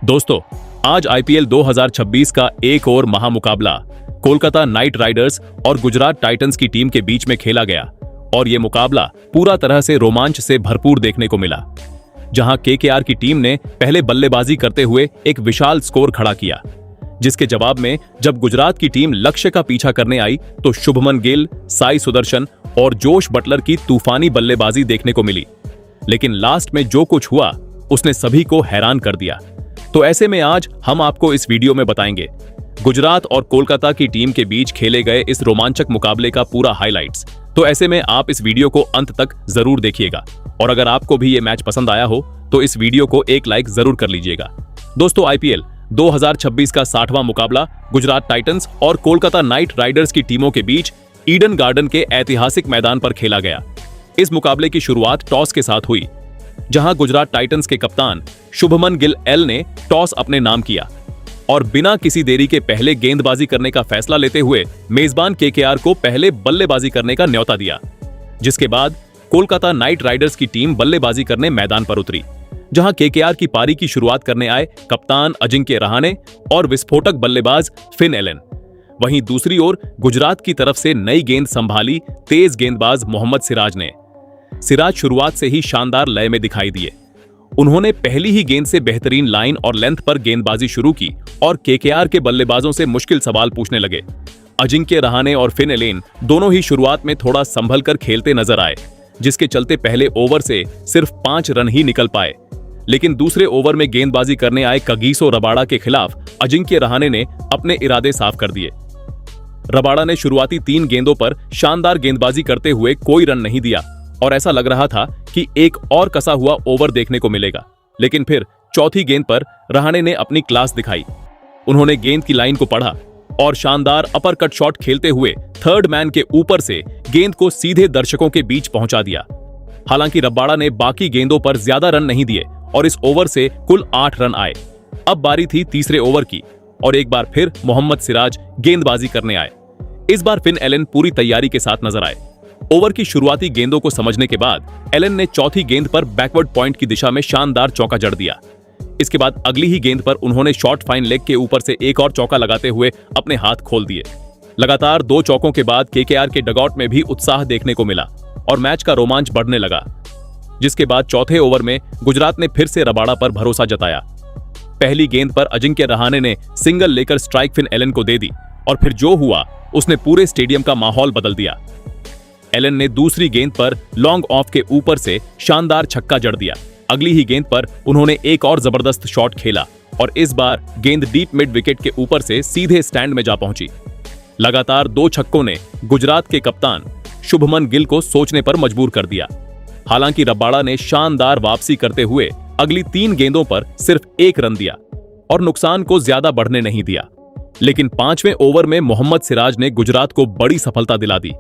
दोस्तों, आज आईपीएल 2026 का एक और महामुकाबला कोलकाता नाइट राइडर्स और गुजरात टाइटंस की टीम के बीच में खेला गया और ये मुकाबला पूरा तरह से रोमांच से भरपूर देखने को मिला। जहां केकेआर की टीम ने पहले बल्लेबाजी करते हुए एक विशाल स्कोर खड़ा किया, जिसके जवाब में जब गुजरात की टीम लक्ष्य का पीछा करने आई तो शुभमन गिल, साई सुदर्शन और जोश बटलर की तूफानी बल्लेबाजी देखने को मिली। लेकिन लास्ट में जो कुछ हुआ उसने सभी को हैरान कर दिया। तो ऐसे में आज हम आपको इस वीडियो में बताएंगे गुजरात और कोलकाता की टीम के बीच खेले गए इस रोमांचक मुकाबले का पूरा हाइलाइट्स। तो ऐसे में आप इस वीडियो को अंत तक जरूर देखिएगा और अगर आपको भी ये मैच पसंद आया हो तो इस वीडियो को एक लाइक जरूर कर लीजिएगा। दोस्तों, आईपीएल 2026 का 60वां मुकाबला गुजरात टाइटंस और कोलकाता नाइट राइडर्स की टीमों के बीच ईडन गार्डन के ऐतिहासिक मैदान पर खेला गया। इस मुकाबले की शुरुआत टॉस के साथ हुई, जहां गुजरात टाइटंस के कप्तान शुभमन गिल एल ने टॉस अपने नाम किया और बिना किसी देरी के पहले गेंदबाजी करने का फैसला लेते हुए मेजबान केकेआर को पहले बल्लेबाजी करने का न्योता दिया। जिसके बाद कोलकाता नाइट राइडर्स की टीम बल्लेबाजी करने मैदान पर उतरी, जहां केकेआर की पारी की शुरुआत करने आए कप्तान अजिंक्य रहाणे और विस्फोटक बल्लेबाज फिन एलन। वहीं दूसरी ओर गुजरात की तरफ से नई गेंद संभाली तेज गेंदबाज मोहम्मद सिराज ने। सिराज शुरुआत से ही शानदार लय में दिखाई दिए। उन्होंने पहली ही गेंद से बेहतरीन लाइन और लेंथ पर गेंदबाजी शुरू की और केकेआर के बल्लेबाजों से मुश्किल सवाल पूछने लगे। अजिंक्य रहाणे और फिन एलेन दोनों ही शुरुआत में थोड़ा संभल कर खेलते नजर आए, जिसके चलते पहले ओवर से सिर्फ 5 रन ही निकल पाए। लेकिन दूसरे ओवर में गेंदबाजी करने आए कगिसो रबाड़ा के खिलाफ अजिंक्य रहाणे ने अपने इरादे साफ कर दिए। रबाड़ा ने शुरुआती 3 गेंदों पर शानदार गेंदबाजी करते हुए कोई रन नहीं दिया और ऐसा लग रहा था कि एक और कसा हुआ ओवर देखने को मिलेगा। लेकिन फिर चौथी गेंद पर रहाणे ने अपनी क्लास दिखाई। उन्होंने गेंद की लाइन को पढ़ा और शानदार अपर कट शॉट खेलते हुए थर्ड मैन के ऊपर से गेंद को सीधे दर्शकों के बीच पहुंचा दिया। हालांकि रबाड़ा ने बाकी गेंदों पर ज्यादा रन नहीं दिए और इस ओवर से कुल 8 रन आए। अब बारी थी तीसरे ओवर की और एक बार फिर मोहम्मद सिराज गेंदबाजी करने आए। इस बार फिन एलन पूरी तैयारी के साथ नजर आए। ओवर की शुरुआती गेंदों को समझने के बाद एलन ने चौथी गेंद पर बैकवर्ड पॉइंट की दिशा में शानदार चौका जड़ दिया। इसके बाद अगली ही गेंद पर उन्होंने शॉर्ट फाइन लेग के ऊपर से एक और चौका लगाते हुए अपने हाथ खोल दिए। लगातार 2 चौकों के बाद केकेआर के डगआउट में भी उत्साह देखने को मिला और मैच का रोमांच बढ़ने लगा। जिसके बाद चौथे ओवर में गुजरात ने फिर से रबाड़ा पर भरोसा जताया। पहली गेंद पर अजिंक्य रहाणे ने सिंगल लेकर स्ट्राइक फिन एलन को दे दी और फिर जो हुआ उसने पूरे स्टेडियम का माहौल बदल दिया। एलन ने दूसरी गेंद पर लॉन्ग ऑफ के ऊपर से शानदार छक्का जड़ दिया। अगली ही गेंद पर उन्होंने एक और जबरदस्त शॉट खेला और इस बार गेंद डीप मिड विकेट के ऊपर से सीधे स्टैंड में जा पहुंची। लगातार 2 छक्कों ने गुजरात के कप्तान शुभमन गिल को सोचने पर मजबूर कर दिया। हालांकि रबाड़ा ने शानदार वापसी करते हुए अगली 3 गेंदों पर सिर्फ 1 रन दिया और नुकसान को ज्यादा बढ़ने नहीं दिया। लेकिन 5वें ओवर में मोहम्मद सिराज ने गुजरात को बड़ी सफलता दिला दी।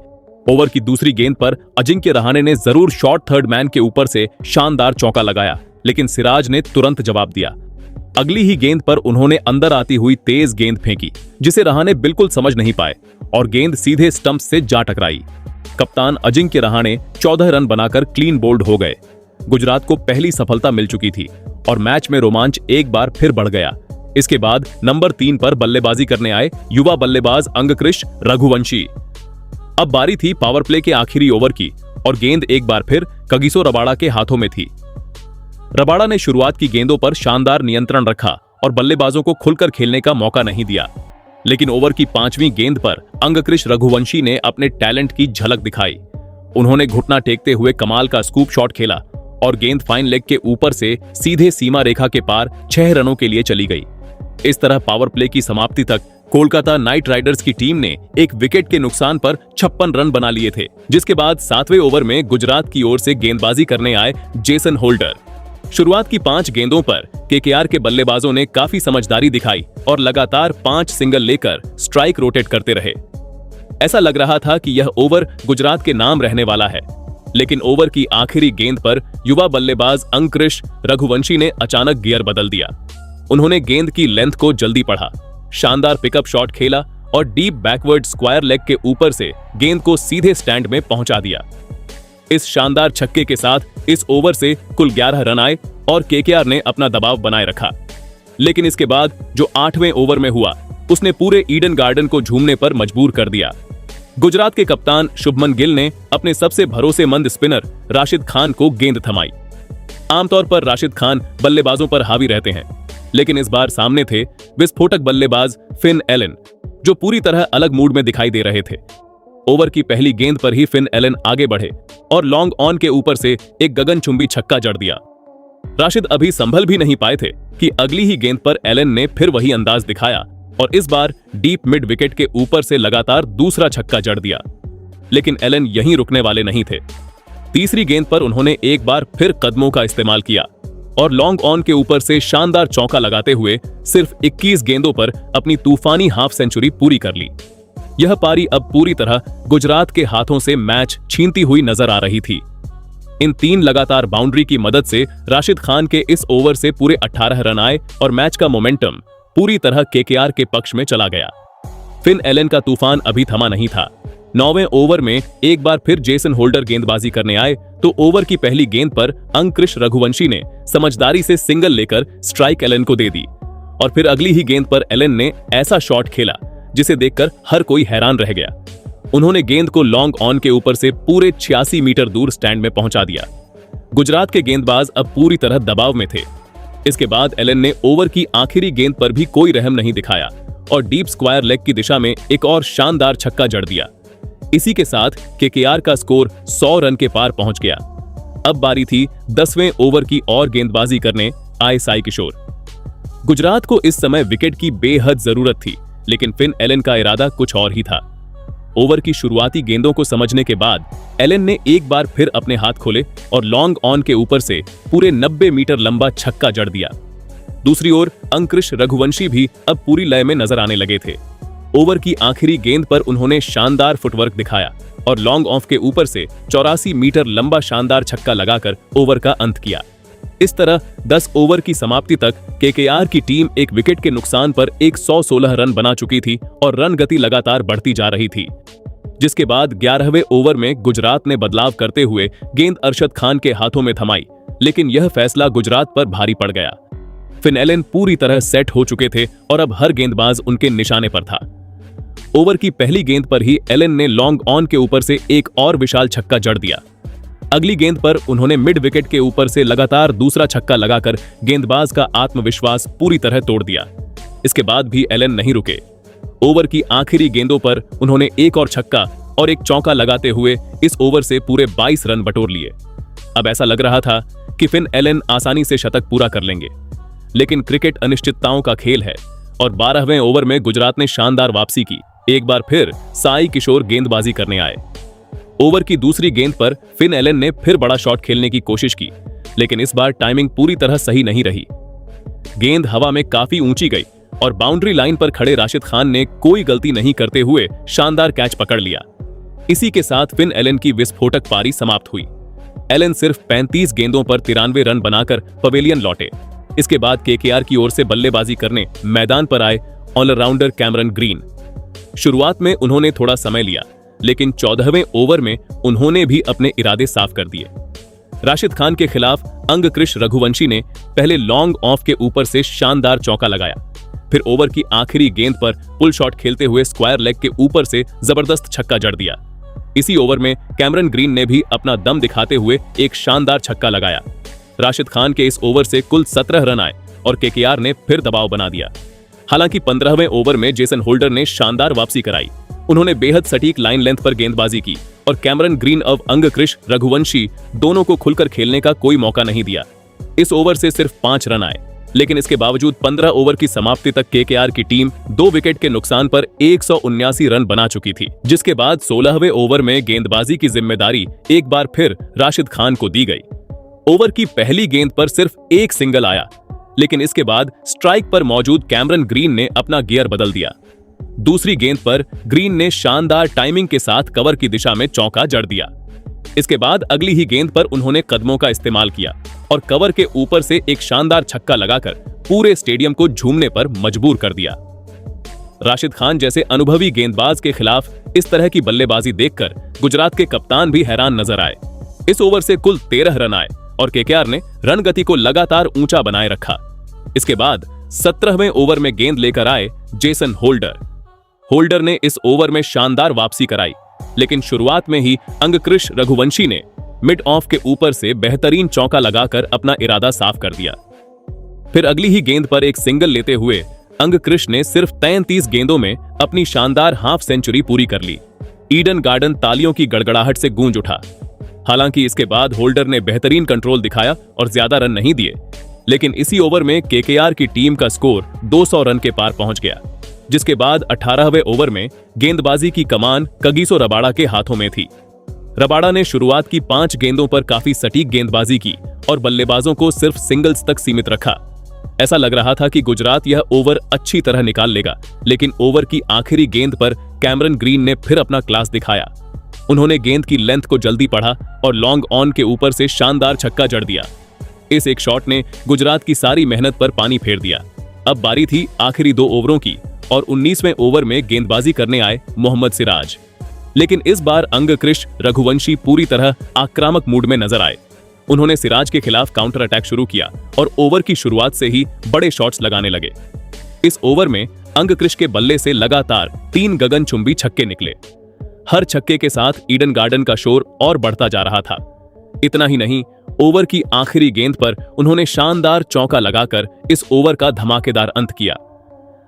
ओवर की दूसरी गेंद पर अजिंक्य रहाणे ने जरूर शॉर्ट थर्ड मैन के ऊपर से शानदार चौका लगाया, लेकिन सिराज ने तुरंत जवाब दिया। अगली ही गेंद पर उन्होंने अंदर आती हुई तेज गेंद फेंकी, जिसे रहाणे बिल्कुल समझ नहीं पाए और गेंद सीधे स्टंप से जा टकराई। कप्तान अजिंक्य रहाणे 14 रन बनाकर क्लीन बोल्ड हो गए। गुजरात को पहली सफलता मिल चुकी थी और मैच में रोमांच एक बार फिर बढ़ गया। इसके बाद नंबर 3 पर बल्लेबाजी करने आए युवा बल्लेबाज अंगकृश रघुवंशी। अब बारी थी पावर प्ले के आखिरी ओवर की और गेंद एक बार फिर कगिसो रबाड़ा के हाथों में थी। रबाड़ा ने शुरुआत की गेंदों पर शानदार नियंत्रण रखा और बल्लेबाजों को खुलकर खेलने का मौका नहीं दिया। लेकिन ओवर की 5वीं गेंद पर अंगकृश रघुवंशी ने अपने टैलेंट की झलक दिखाई। उन्होंने घुटना टेकते हुए कमाल का स्कूप शॉट खेला और गेंद फाइन लेग के ऊपर से सीधे सीमा रेखा के पार 6 रनों के लिए चली गई। इस तरह पावर प्ले की समाप्ति तक कोलकाता नाइट राइडर्स की टीम ने एक विकेट के नुकसान पर 56 रन बना लिए थे। जिसके बाद 7वें ओवर में गुजरात की ओर से गेंदबाजी करने आए जेसन होल्डर। शुरुआत की 5 गेंदों पर केकेआर के बल्लेबाजों ने काफी समझदारी दिखाई और लगातार 5 सिंगल लेकर स्ट्राइक रोटेट करते रहे। ऐसा लग रहा था कि यह ओवर गुजरात के नाम रहने वाला है। लेकिन ओवर की आखिरी गेंद पर युवा बल्लेबाज अंगकृश रघुवंशी ने अचानक गियर बदल दिया। उन्होंने गेंद की लेंथ को जल्दी पढ़ा, शानदार पिकअप शॉट खेला और डीप बैकवर्ड स्क्वायर लेग के ऊपर से गेंद को सीधे स्टैंड में पहुंचा दिया। इस शानदार छक्के के साथ इस ओवर से कुल 11 रन आए और केकेआर ने अपना दबाव बनाए रखा। लेकिन इसके बाद जो 8वें ओवर में हुआ उसने पूरे ईडन गार्डन को झूमने पर मजबूर कर दिया। गुजरात के कप्तान शुभमन गिल ने अपने सबसे भरोसेमंद स्पिनर राशिद खान को गेंद थमाई। आमतौर पर राशिद खान बल्लेबाजों पर हावी रहते हैं, लेकिन इस बार सामने थे विस्फोटक बल्लेबाज फिन एलन, जो पूरी तरह अलग मूड में दिखाई दे रहे थे। ओवर की पहली गेंद पर ही फिन एलन आगे बढ़े और लॉन्ग ऑन के ऊपर से एक गगनचुंबी छक्का जड़ दिया। राशिद अभी संभल भी नहीं पाए थे कि अगली ही गेंद पर एलन ने फिर वही अंदाज दिखाया और इस बार डीप मिड विकेट के ऊपर से लगातार दूसरा छक्का जड़ दिया। लेकिन एलन यहीं रुकने वाले नहीं थे। तीसरी गेंद पर उन्होंने एक बार फिर कदमों का इस्तेमाल किया और लॉन्ग ऑन के ऊपर से शानदार चौका लगाते हुए सिर्फ 21 गेंदों पर अपनी तूफानी हाफ सेंचुरी पूरी कर ली। यह पारी अब पूरी तरह गुजरात के हाथों से मैच छीनती हुई नजर आ रही थी। इन 3 लगातार बाउंड्री की मदद से राशिद खान के इस ओवर से पूरे 18 रन आए और मैच का मोमेंटम पूरी तरह केकेआर के पक्ष में चला गया। फिन एलन का तूफान अभी थमा नहीं था। 9वें ओवर में एक बार फिर जेसन होल्डर गेंदबाजी करने आए तो ओवर की पहली गेंद पर अंकृश रघुवंशी ने समझदारी से सिंगल लेकर स्ट्राइक एलन को दे दी और फिर अगली ही गेंद पर एलन ने ऐसा शॉट खेला जिसे देखकर हर कोई हैरान रह गया। उन्होंने गेंद को लॉन्ग ऑन के ऊपर से पूरे 86 मीटर दूर स्टैंड में पहुंचा दिया। गुजरात के गेंदबाज अब पूरी तरह दबाव में थे। इसके बाद एलन ने ओवर की आखिरी गेंद पर भी कोई रहम नहीं दिखाया और डीप स्क्वायर लेग की दिशा में एक और शानदार छक्का जड़ दिया। इसी के साथ केकेआर का स्कोर 100 रन के पार पहुंच गया। अब बारी थी 10वें ओवर की और गेंदबाजी करने आए साई किशोर। गुजरात को इस समय विकेट की बेहद जरूरत थी, लेकिन फिन एलन का इरादा कुछ और ही था। ओवर की शुरुआती गेंदों को समझने के बाद एलन ने एक बार फिर अपने हाथ खोले और लॉन्ग ऑन के ऊपर से पूरे 90 मीटर लंबा छक्का जड़ दिया। दूसरी ओर अंकृश रघुवंशी भी अब पूरी लय में नजर आने लगे थे। ओवर की आखिरी गेंद पर उन्होंने शानदार फुटवर्क दिखाया और लॉन्ग ऑफ के ऊपर से 84 मीटर लंबा शानदार छक्का लगाकर ओवर का अंत किया। इस तरह 10 ओवर की समाप्ति तक केकेआर की टीम एक विकेट के नुकसान पर 116 रन बना चुकी थी और रन गति लगातार बढ़ती जा रही थी। जिसके बाद 11वें ओवर में गुजरात ने बदलाव करते हुए गेंद अरशद खान के हाथों में थमाई, लेकिन यह फैसला गुजरात पर भारी पड़ गया। फिन एलन पूरी तरह सेट हो चुके थे और अब हर गेंदबाज उनके निशाने पर था। ओवर की पहली गेंद पर ही एलन ने लॉन्ग ऑन के ऊपर से एक और विशाल छक्का जड़ दिया। अगली गेंद पर उन्होंने मिड विकेट के ऊपर से लगातार दूसरा छक्का लगाकर गेंदबाज का आत्मविश्वास पूरी तरह तोड़ दिया। इसके बाद भी एलन नहीं रुके। ओवर की आखिरी गेंदों पर उन्होंने एक और छक्का और एक चौका लगाते हुए इस ओवर से पूरे 22 रन बटोर लिए। अब ऐसा लग रहा था कि फिन एलन आसानी से शतक पूरा कर लेंगे, लेकिन क्रिकेट अनिश्चितताओं का खेल है और 12वें ओवर में गुजरात ने शानदार वापसी की। एक बार फिर साई किशोर गेंदबाजी करने आए। ओवर की दूसरी गेंद पर फिन एलन ने फिर बड़ा शॉट खेलने की कोशिश की, लेकिन इस बार टाइमिंग पूरी तरह सही नहीं रही। गेंद हवा में काफी ऊंची गई और बाउंड्री लाइन पर खड़े राशिद खान ने कोई गलती नहीं करते हुए शानदार कैच पकड़ लिया। इसी के साथ फिन एलन की विस्फोटक पारी समाप्त हुई। एलन सिर्फ 35 गेंदों पर 93 रन बनाकर पवेलियन लौटे। इसके बाद केकेआर की ओर से बल्लेबाजी करने मैदान पर आए ऑलराउंडर कैमरन ग्रीन। शुरुआत में उन्होंने थोड़ा समय लिया, लेकिन 14वें ओवर में उन्होंने भी अपने इरादे साफ कर दिए। राशिद खान के खिलाफ अंकृश रघुवंशी ने पहले लॉन्ग ऑफ के ऊपर से शानदार चौका लगाया, फिर ओवर की आखिरी गेंद पर पुल शॉट खेलते हुए स्क्वायर लेग के ऊपर से जबरदस्त छक्का जड़ दिया। इसी ओवर में कैमरन ग्रीन ने भी अपना दम दिखाते हुए एक शानदार छक्का लगाया। राशिद खान के इस ओवर से कुल 17 रन आए और केकेआर ने फिर दबाव बना दिया। हालांकि 15वें ओवर में जेसन होल्डर ने शानदार वापसी कराई। उन्होंने बेहद सटीक लाइन लेंथ पर गेंदबाजी की और कैमरन ग्रीन और अंकृश रघुवंशी दोनों को खुलकर खेलने का कोई मौका नहीं दिया। इस ओवर से सिर्फ 5 रन आए, लेकिन इसके बावजूद 15 ओवर की समाप्ति तक केकेआर की टीम 2 विकेट के नुकसान पर 179 रन बना चुकी थी। जिसके बाद 16वें ओवर में गेंदबाजी की जिम्मेदारी एक बार फिर राशिद खान को दी गई। ओवर की पहली गेंद पर सिर्फ एक सिंगल आया, लेकिन इसके बाद स्ट्राइक पर मौजूद कैमरन ग्रीन ने अपना गियर बदल दिया। दूसरी गेंद पर ग्रीन ने शानदार टाइमिंग के साथ कवर की दिशा में चौका जड़ दिया। इसके बाद अगली ही गेंद पर उन्होंने कदमों का इस्तेमाल किया और कवर के ऊपर से एक शानदार छक्का लगाकर पूरे स्टेडियम को झूमने पर मजबूर कर दिया। राशिद खान जैसे अनुभवी गेंदबाज के खिलाफ इस तरह की बल्लेबाजी देखकर गुजरात के कप्तान भी हैरान नजर आए। इस ओवर से कुल 13 रन आए और केकेआर ने रन गति को लगातार ऊंचा बनाए रखा। इसके बाद 17वें ओवर में गेंद लेकर आए जेसन होल्डर। होल्डर ने इस ओवर में शानदार वापसी कराई, लेकिन शुरुआत में ही अंगकृष रघुवंशी ने मिड ऑफ के ऊपर से बेहतरीन चौका लगाकर अपना इरादा साफ कर दिया। फिर अगली ही गेंद पर एक सिंगल लेते हुए अंगकृष ने सिर्फ 33 गेंदों में अपनी शानदार हाफ सेंचुरी पूरी कर ली। ईडन गार्डन तालियों की गड़गड़ाहट से गूंज उठा। हालांकि इसके बाद होल्डर ने बेहतरीन कंट्रोल दिखाया और ज्यादा रन नहीं दिए, लेकिन इसी ओवर में केकेआर की टीम का स्कोर 200 रन के पार पहुंच गया, जिसके बाद 18वें ओवर में गेंदबाजी की कमान कगिसो रबाड़ा के हाथों में थी। रबाड़ा ने शुरुआत की 5 गेंदों पर काफी सटीक गेंदबाजी की और बल्लेबाजों को सिर्फ सिंगल्स तक सीमित रखा। ऐसा लग रहा था कि गुजरात यह ओवर अच्छी तरह निकाल लेगा, लेकिन ओवर की आखिरी गेंद पर कैमरन ग्रीन ने फिर अपना क्लास दिखाया। उन्होंने गेंद की लेंथ को जल्दी पढ़ा और लॉन्ग ऑन के ऊपर से शानदार छक्का जड़ दिया। इस एक शॉट ने गुजरात की सारी मेहनत पर पानी फेर दिया। अब बारी थी आखिरी 2 ओवरों की और 19वें ओवर में गेंदबाजी करने आए मोहम्मद सिराज। लेकिन इस बार अंगकृष रघुवंशी पूरी तरह आक्रामक मूड में नजर आए। उन्होंने सिराज के खिलाफ काउंटर अटैक शुरू किया और ओवर की शुरुआत से ही बड़े शॉट्स लगाने लगे। इस ओवर में अंगकृष के बल्ले से लगातार 3 गगनचुंबी छक्के निकले। हर छक्के के साथ ईडन गार्डन का शोर और बढ़ता जा रहा था। इतना ही नहीं, ओवर की आखिरी गेंद पर उन्होंने शानदार चौका लगाकर इस ओवर का धमाकेदार अंत किया।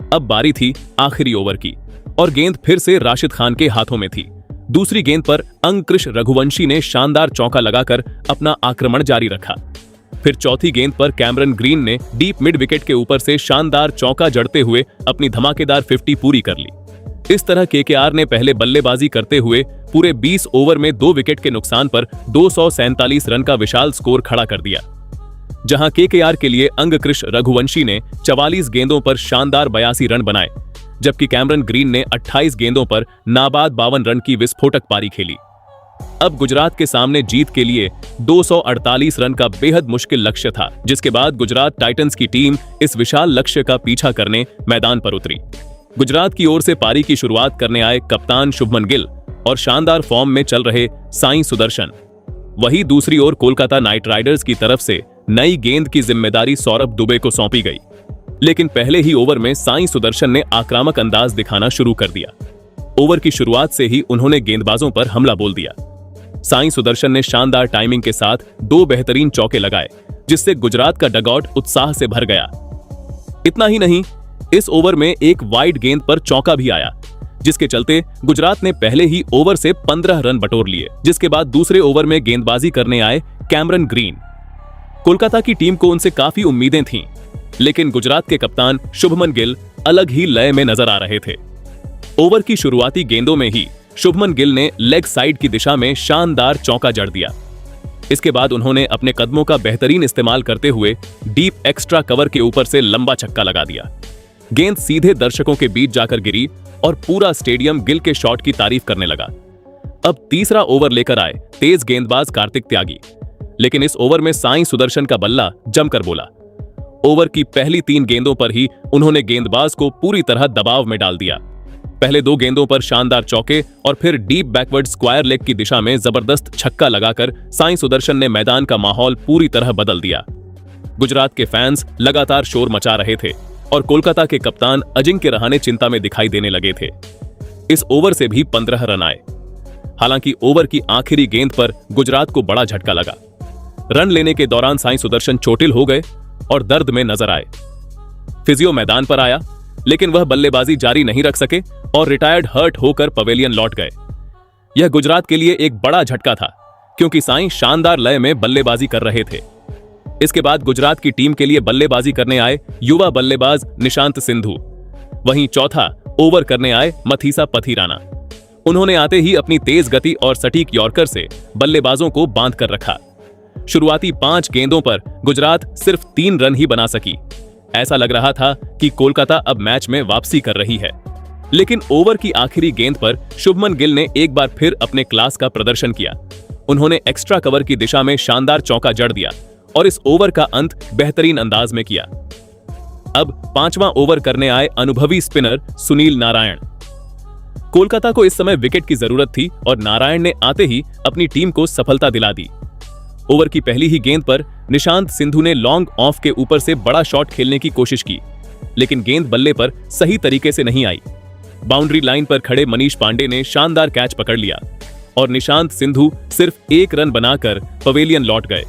अब बारी थी आखिरी ओवर की और गेंद फिर से राशिद खान के हाथों में थी। दूसरी गेंद पर अंगकृष रघुवंशी ने शानदार चौका लगाकर अपना आक्रमण जारी रखा। फिर चौथी गेंद पर कैमरन ग्रीन ने डीप मिड विकेट के ऊपर से शानदार चौका जड़ते हुए अपनी धमाकेदार 50 पूरी कर ली। इस तरह केकेआर ने पहले बल्लेबाजी करते हुए पूरे 20 ओवर में 2 विकेट के नुकसान पर 247 रन का विशाल स्कोर खड़ा कर दिया। जहां केकेआर के लिए अंगकृष रघुवंशी ने 44 गेंदों पर शानदार 82 रन बनाए, जबकि कैमरन ग्रीन ने 28 गेंदों पर नाबाद 52 रन की विस्फोटक पारी खेली। अब गुजरात के सामने जीत के लिए 248 रन का बेहद मुश्किल लक्ष्य था, जिसके बाद गुजरात टाइटंस की टीम इस विशाल लक्ष्य का पीछा करने मैदान पर उतरी। गुजरात की ओर से पारी की शुरुआत करने आए कप्तान शुभमन गिल और शानदार फॉर्म में चल रहे साई सुदर्शन। वहीं दूसरी ओर कोलकाता नाइट राइडर्स की तरफ से नई गेंद की जिम्मेदारी सौरभ दुबे को सौंपी गई, लेकिन पहले ही ओवर में साई सुदर्शन ने आक्रामक अंदाज दिखाना शुरू कर दिया। ओवर की शुरुआत से ही उन्होंने गेंदबाजों पर हमला बोल दिया। साई सुदर्शन ने शानदार टाइमिंग के साथ 2 बेहतरीन चौके लगाए, जिससे गुजरात का डगआउट उत्साह से भर गया। इतना ही नहीं, इस ओवर में एक वाइड गेंद पर चौका भी आया, जिसके चलते गुजरात ने पहले ही ओवर से 15 रन बटोर लिए। जिसके बाद दूसरे ओवर में गेंदबाजी करने आए कैमरन ग्रीन। कोलकाता की टीम को उनसे काफी उम्मीदें थीं, लेकिन गुजरात के कप्तान शुभमन गिल अलग ही लय में नजर आ रहे थे। ओवर की शुरुआती गेंदों में ही शुभमन गिल ने लेग साइड की दिशा में शानदार चौका जड़ दिया। इसके बाद उन्होंने अपने कदमों का बेहतरीन इस्तेमाल करते हुए डीप एक्स्ट्रा कवर के ऊपर से लंबा छक्का लगा दिया। गेंद सीधे दर्शकों के बीच जाकर गिरी और पूरा स्टेडियम गिल के शॉट की तारीफ करने लगा। अब तीसरा ओवर लेकर आए तेज गेंदबाज कार्तिक त्यागी, लेकिन इस ओवर में साई सुदर्शन का बल्ला जमकर बोला। ओवर की पहली 3 गेंदों पर ही उन्होंने गेंदबाज को पूरी तरह दबाव में डाल दिया। पहले 2 गेंदों पर शानदार चौके और फिर डीप बैकवर्ड स्क्वायर लेग की दिशा में जबरदस्त छक्का लगाकर साई सुदर्शन ने मैदान का माहौल पूरी तरह बदल दिया। गुजरात के फैंस लगातार शोर मचा रहे थे और कोलकाता के कप्तान अजिंक्य रहाणे चिंता में दिखाई देने लगे थे। इस ओवर से भी 15 रन आए। हालांकि ओवर की आखिरी गेंद पर गुजरात को बड़ा झटका लगा। रन लेने के दौरान साई सुदर्शन चोटिल हो गए और दर्द में नजर आए। फिजियो मैदान पर आया, लेकिन वह बल्लेबाजी जारी नहीं रख सके और रिटायर्ड हर्ट होकर पवेलियन लौट गए। यह गुजरात के लिए एक बड़ा झटका था, क्योंकि साई शानदार लय में बल्लेबाजी कर रहे थे। इसके बाद गुजरात की टीम के लिए बल्लेबाजी करने आए युवा बल्लेबाज निशांत सिंधु। वहीं चौथा ओवर करने आए मथीसा पथीराना। उन्होंने आते ही अपनी तेज गति और सटीक यॉर्कर से बल्लेबाजों को बांध कर रखा। शुरुआती 5 गेंदों पर गुजरात सिर्फ 3 रन ही बना सकी। ऐसा लग रहा था कि कोलकाता अब मैच में वापसी कर रही है, लेकिन ओवर की आखिरी गेंद पर शुभमन गिल ने एक बार फिर अपने क्लास का प्रदर्शन किया। उन्होंने एक्स्ट्रा कवर की दिशा में शानदार चौका जड़ दिया और इस ओवर का अंत बेहतरीन अंदाज में किया। अब 5वां ओवर करने आए अनुभवी स्पिनर सुनील नारायण। कोलकाता को इस समय विकेट की जरूरत थी और नारायण ने आते ही अपनी टीम को सफलता दिला दी। ओवर की पहली ही गेंद पर निशांत सिंधु ने लॉन्ग ऑफ के ऊपर से बड़ा शॉट खेलने की कोशिश की, लेकिन गेंद बल्ले पर सही तरीके से नहीं आई। बाउंड्री लाइन पर खड़े मनीष पांडे ने शानदार कैच पकड़ लिया और निशांत सिंधु सिर्फ 1 रन बनाकर पवेलियन लौट गए।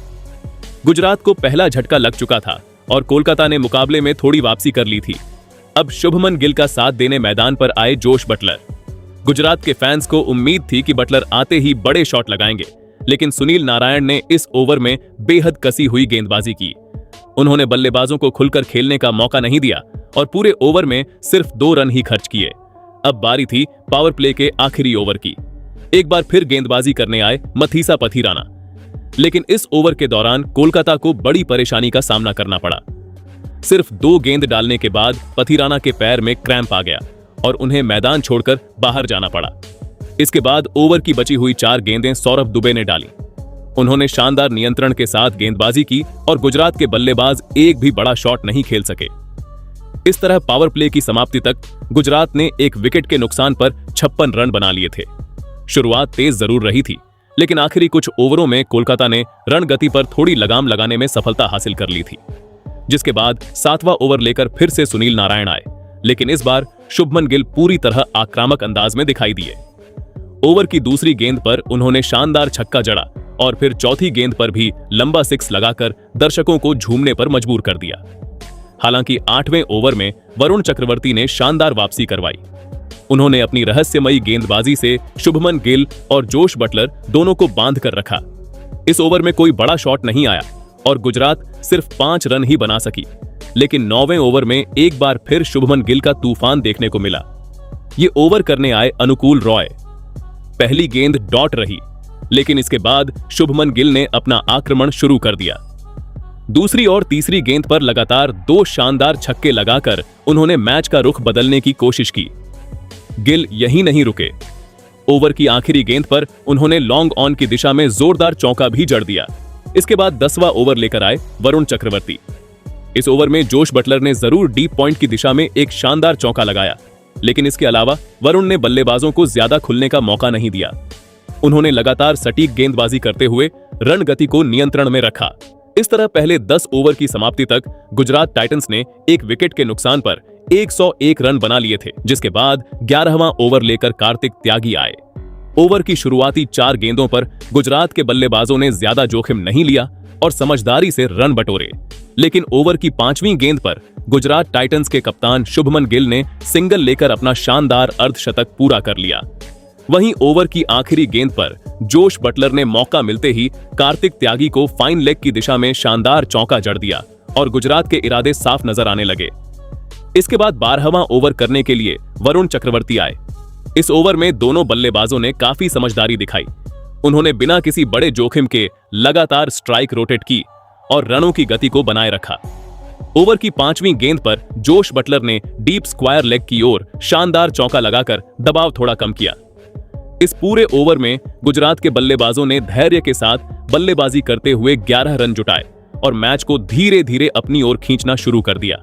गुजरात को पहला झटका लग चुका था और कोलकाता ने मुकाबले में थोड़ी वापसी कर ली थी। अब शुभमन गिल का साथ देने मैदान पर आए जोश बटलर। गुजरात के फैंस को उम्मीद थी कि बटलर आते ही बड़े शॉट लगाएंगे, लेकिन सुनील नारायण ने इस ओवर में बेहद कसी हुई गेंदबाजी की। उन्होंने बल्लेबाजों को खुलकर खेलने का मौका नहीं दिया और पूरे ओवर में सिर्फ 2 रन ही खर्च किए। अब बारी थी पावर प्ले के आखिरी ओवर की। एक बार फिर गेंदबाजी करने आए मथीसा पथिराना, लेकिन इस ओवर के दौरान कोलकाता को बड़ी परेशानी का सामना करना पड़ा। सिर्फ 2 गेंद डालने के बाद पथिराना के पैर में क्रैम्प आ गया और उन्हें मैदान छोड़कर बाहर जाना पड़ा। इसके बाद ओवर की बची हुई 4 गेंदें सौरभ दुबे ने डाली। उन्होंने शानदार नियंत्रण के साथ गेंदबाजी की और गुजरात के बल्लेबाज एक भी बड़ा शॉट नहीं खेल सके। इस तरह पावर प्ले की समाप्ति तक गुजरात ने 1 विकेट के नुकसान पर 56 रन बना लिए थे। शुरुआत तेज जरूर रही थी, लेकिन आखिरी कुछ ओवरों में कोलकाता ने रन गति पर थोड़ी लगाम लगाने में सफलता हासिल कर ली थी, जिसके बाद 7वां ओवर लेकर फिर से सुनील नारायण आए, लेकिन इस बार शुभमन गिल पूरी तरह आक्रामक अंदाज में दिखाई दिए। ओवर की दूसरी गेंद पर उन्होंने शानदार छक्का जड़ा और फिर चौथी गेंद पर भी लंबा 6 लगाकर दर्शकों को झूमने पर मजबूर कर दिया। हालांकि 8वें ओवर में वरुण चक्रवर्ती ने शानदार वापसी करवाई। उन्होंने अपनी रहस्यमयी गेंदबाजी से शुभमन गिल और जोश बटलर दोनों को बांध कर रखा। इस ओवर में कोई बड़ा शॉट नहीं आया और गुजरात सिर्फ 5 रन ही बना सकी, लेकिन 9वें ओवर में एक बार फिर शुभमन गिल का तूफान देखने को मिला। ये ओवर करने आए अनुकूल रॉय। पहली गेंद डॉट रही, लेकिन इसके बाद शुभमन गिल ने अपना आक्रमण शुरू कर दिया। दूसरी और तीसरी गेंद पर लगातार 2 शानदार छक्के लगाकर उन्होंने मैच का रुख बदलने की कोशिश की। गिल यहीं नहीं रुके। ओवर की आखिरी गेंद पर उन्होंने लॉन्ग ऑन की दिशा में जोरदार चौका भी जड़ दिया। इसके बाद 10वां ओवर लेकर आए वरुण चक्रवर्ती। इस ओवर में जोश बटलर ने जरूर डीप पॉइंट की दिशा में एक शानदार चौका लगाया, लेकिन इसके अलावा वरुण ने बल्लेबाजों को ज्यादा खुलने का मौका नहीं दिया। उन्होंने लगातार सटीक गेंदबाजी करते हुए रन गति को नियंत्रण में रखा। इस तरह पहले 10 ओवर की समाप्ति तक गुजरात टाइटंस ने 1 विकेट के नुकसान पर 101 रन बना लिए थे, जिसके बाद 11वां ओवर लेकर कार्तिक त्यागी आए। ओवर की शुरुआती 4 गेंदों पर गुजरात के बल्लेबाजों ने ज्यादा जोखिम नहीं लिया और समझदारी से रन बटोरे, लेकिन ओवर की 5वीं गेंद पर गुजरात टाइटंस के कप्तान शुभमन गिल ने सिंगल लेकर अपना शानदार अर्धशतक पूरा कर लिया। वहीं ओवर की आखिरी गेंद पर जोश बटलर ने मौका मिलते ही कार्तिक त्यागी को फाइन लेग की दिशा में शानदार चौका जड़ दिया और गुजरात के इरादे साफ नजर आने लगे। इसके बाद 12वां ओवर करने के लिए वरुण चक्रवर्ती आए। इस ओवर में दोनों बल्लेबाजों ने काफी समझदारी दिखाई। उन्होंने बिना किसी बड़े जोखिम के लगातार स्ट्राइक रोटेट की और रनों की गति को बनाए रखा। ओवर की 5वीं गेंद पर जोश बटलर ने डीप स्क्वायर लेग की ओर शानदार चौका लगाकर दबाव थोड़ा कम किया। इस पूरे ओवर में गुजरात के बल्लेबाजों ने धैर्य के साथ बल्लेबाजी करते हुए 11 रन जुटाए और मैच को धीरे धीरे अपनी ओर खींचना शुरू कर दिया।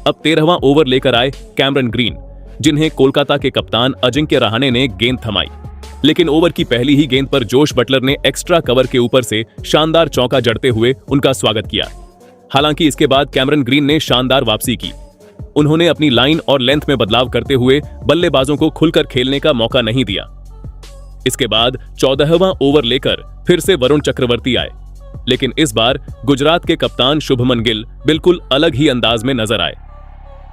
अब 13वां ओवर लेकर आए कैमरन ग्रीन, जिन्हें कोलकाता के कप्तान अजिंक्य रहाणे ने गेंद थमाई, लेकिन ओवर की पहली ही गेंद पर जोश बटलर ने एक्स्ट्रा कवर के ऊपर से शानदार चौका जड़ते हुए उनका स्वागत किया। हालांकि इसके बाद कैमरन ग्रीन ने शानदार वापसी की। उन्होंने अपनी लाइन और लेंथ में बदलाव करते हुए बल्लेबाजों को खुलकर खेलने का मौका नहीं दिया। इसके बाद 14वां ओवर लेकर फिर से वरुण चक्रवर्ती आए, लेकिन इस बार गुजरात के कप्तान शुभमन गिल बिल्कुल अलग ही अंदाज में नजर आए।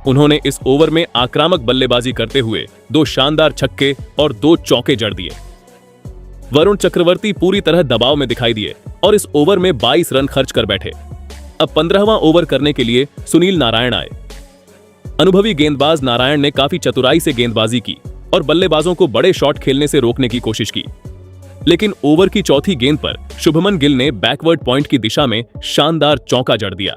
उन्होंने इस ओवर में आक्रामक बल्लेबाजी करते हुए 2 शानदार छक्के और 2 चौके जड़ दिए। वरुण चक्रवर्ती पूरी तरह दबाव में दिखाई दिए और इस ओवर में 22 रन खर्च कर बैठे। अब 15वां ओवर करने के लिए सुनील नारायण आए। अनुभवी गेंदबाज नारायण ने काफी चतुराई से गेंदबाजी की और बल्लेबाजों को बड़े शॉट खेलने से रोकने की कोशिश की, लेकिन ओवर की चौथी गेंद पर शुभमन गिल ने बैकवर्ड पॉइंट की दिशा में शानदार चौका जड़ दिया।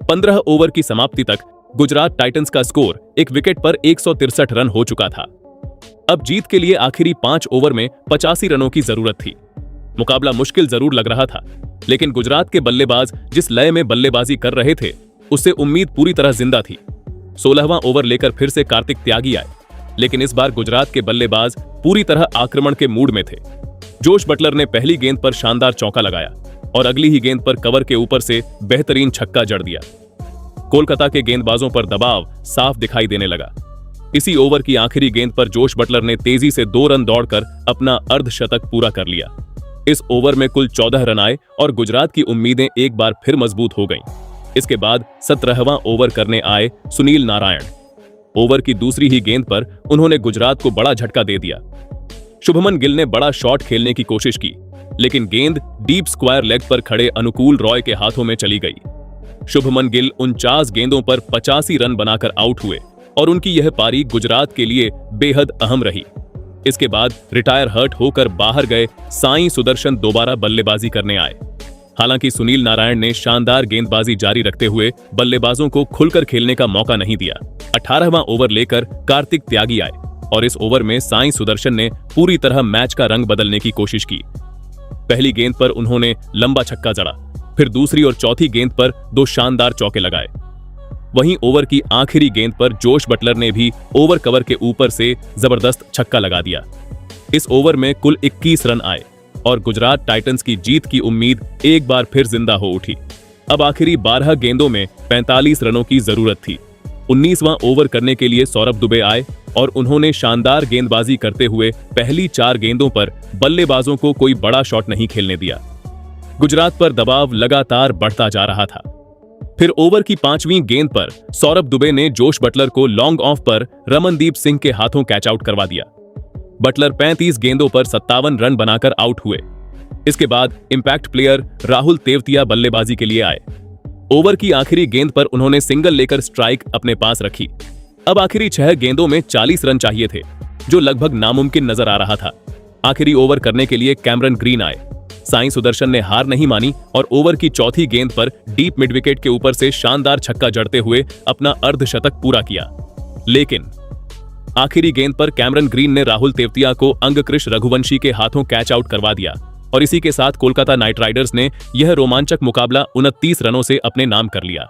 15 ओवर की समाप्ति तक गुजरात टाइटंस का स्कोर 1 विकेट पर 163 रन हो चुका था। अब जीत के लिए आखिरी 5 ओवर में 85 रनों की जरूरत थी। मुकाबला मुश्किल जरूर लग रहा था, लेकिन गुजरात के बल्लेबाज जिस लय में बल्लेबाजी कर रहे थे उससे उम्मीद पूरी तरह जिंदा थी। 16वां ओवर लेकर फिर से कार्तिक त्यागी आए, लेकिन इस बार गुजरात के बल्लेबाज पूरी तरह आक्रमण के मूड में थे। जोश बटलर ने पहली गेंद पर शानदार चौका लगाया और अगली ही गेंद पर कवर के ऊपर से बेहतरीन छक्का जड़ दिया। कोलकाता के गेंदबाजों पर दबाव साफ दिखाई देने लगा। इसी ओवर की आखिरी गेंद पर जोश बटलर ने तेजी से 2 रन दौड़कर अपना अर्धशतक पूरा कर लिया। इस ओवर में कुल 14 रन आए और गुजरात की उम्मीदें एक बार फिर मजबूत हो गईं। इसके बाद 17वां ओवर करने आए सुनील नारायण। ओवर की दूसरी ही गेंद पर उन्होंने गुजरात को बड़ा झटका दे दिया। शुभमन गिल ने बड़ा शॉट खेलने की कोशिश की, लेकिन गेंद डीप स्क्वायर लेग पर खड़े अनुकूल रॉय के हाथों में चली गई। शुभमन गिल 49 गेंदों पर 85 रन बनाकर आउट हुए और उनकी यह पारी गुजरात के लिए बेहद अहम रही। इसके बाद रिटायर हर्ट होकर बाहर गए साईं सुदर्शन दोबारा बल्लेबाजी करने आए। हालांकि सुनील नारायण ने शानदार गेंदबाजी जारी रखते हुए बल्लेबाजों को खुलकर खेलने का मौका नहीं दिया। 18वां ओवर लेकर कार्तिक त्यागी आए और इस ओवर में साईं सुदर्शन ने पूरी तरह मैच का रंग बदलने की कोशिश की। पहली गेंद पर उन्होंने लंबा छक्का जड़ा, फिर दूसरी और चौथी गेंद पर 2 शानदार चौके लगाए। वहीं ओवर की आखिरी गेंद पर जोश बटलर ने भी ओवर कवर के ऊपर से जबरदस्त छक्का लगा दिया। इस ओवर में कुल 21 रन आए और गुजरात टाइटंस की जीत की उम्मीद एक बार फिर जिंदा हो उठी। अब आखिरी 12 गेंदों में 45 रनों की जरूरत थी। 19वां ओवर करने के लिए सौरभ दुबे आए और उन्होंने शानदार गेंदबाजी करते हुए पहली 4 गेंदों पर बल्लेबाजों को कोई बड़ा शॉट नहीं खेलने दिया। गुजरात पर दबाव लगातार बढ़ता जा रहा था। फिर ओवर की 5वीं गेंद पर सौरभ दुबे ने जोश बटलर को लॉन्ग ऑफ पर रमनदीप सिंह के हाथों कैच आउट करवा दिया। बटलर 35 गेंदों पर 57 रन बनाकर आउट हुए। इसके बाद इंपैक्ट प्लेयर राहुल तेवतिया बल्लेबाजी के लिए आए। ओवर की आखिरी गेंद पर उन्होंने सिंगल लेकर स्ट्राइक अपने पास रखी। अब आखिरी 6 गेंदों में 40 रन चाहिए थे, जो लगभग नामुमकिन नजर आ रहा था। आखिरी ओवर करने के लिए कैमरन ग्रीन आए। साईं सुदर्शन ने हार नहीं मानी और ओवर की चौथी गेंद पर डीप मिड विकेट के ऊपर से शानदार छक्का जड़ते हुए अपना अर्धशतक पूरा किया। लेकिन आखिरी गेंद पर कैमरन ग्रीन ने राहुल तेवतिया को अंगकृष रघुवंशी के हाथों कैच आउट करवा दिया और इसी के साथ कोलकाता नाइट राइडर्स ने यह रोमांचक मुकाबला 29 रनों से अपने नाम कर लिया।